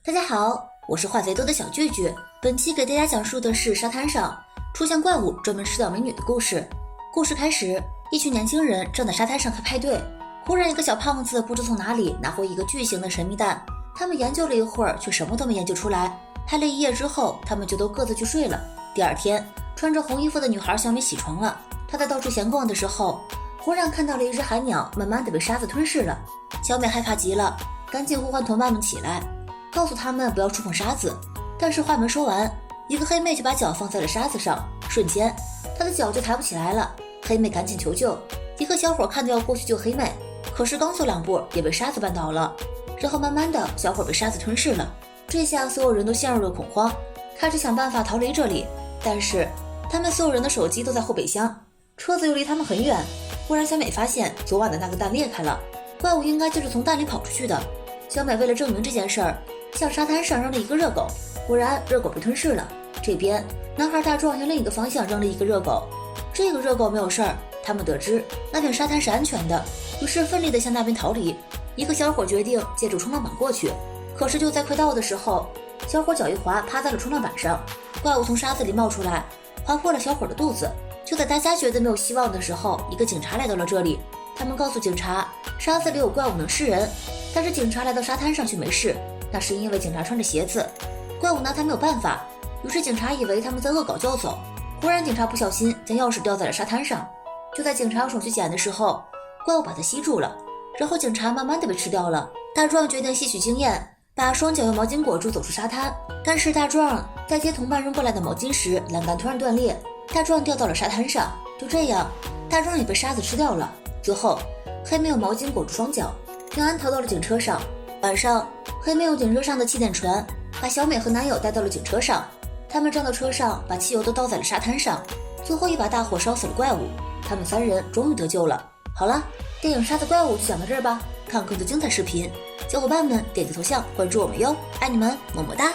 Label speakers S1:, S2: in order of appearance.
S1: 大家好，我是话贼多的小聚聚。本期给大家讲述的是沙滩上出现怪物专门吃掉美女的故事。故事开始，一群年轻人正在沙滩上开派对，忽然一个小胖子不知从哪里拿回一个巨型的神秘蛋，他们研究了一会儿，却什么都没研究出来。拍了一夜之后，他们就都各自去睡了。第二天，穿着红衣服的女孩小美起床了，她在到处闲逛的时候，忽然看到了一只海鸟慢慢的被沙子吞噬了。小美害怕极了，赶紧呼唤同伴们起来，告诉他们不要触碰沙子。但是话没说完，一个黑妹就把脚放在了沙子上，瞬间她的脚就抬不起来了。黑妹赶紧求救，一个小伙看着要过去救黑妹，可是刚走两步也被沙子绊倒了。然后慢慢的小伙被沙子吞噬了。这下所有人都陷入了恐慌，开始想办法逃离这里。但是他们所有人的手机都在后备箱，车子又离他们很远。忽然小美发现昨晚的那个蛋裂开了，怪物应该就是从蛋里跑出去的。小美为了证明这件事儿，向沙滩上扔了一个热狗，果然热狗被吞噬了。这边男孩大壮向另一个方向扔了一个热狗，这个热狗没有事儿。他们得知那片沙滩是安全的，于是奋力地向那边逃离。一个小伙决定借助冲浪板过去，可是就在快到的时候，小伙脚一滑趴在了冲浪板上，怪物从沙子里冒出来，划破了小伙的肚子。就在大家觉得没有希望的时候，一个警察来到了这里，他们告诉警察沙子里有怪物能吃人，但是警察来到沙滩上却没事，那是因为警察穿着鞋子，怪物拿他没有办法。于是警察以为他们在恶搞教走，忽然警察不小心将钥匙掉在了沙滩上，就在警察用手去捡的时候，怪物把它吸住了，然后警察慢慢的被吃掉了。大壮决定吸取经验，把双脚用毛巾裹住走出沙滩，但是大壮在接同伴扔过来的毛巾时，栏杆突然断裂，大壮掉到了沙滩上。就这样大壮也被沙子吃掉了。最后黑妹用毛巾裹住双脚，平安逃到了警车上。晚上黑妹用警车上的气垫船把小美和男友带到了警车上，他们站到车上，把汽油都倒在了沙滩上，最后一把大火烧死了怪物，他们三人终于得救了。好了，电影《沙子怪物》就讲到这儿吧，看更多精彩视频，小伙伴们点个头像关注我们哟，爱你们，么么哒。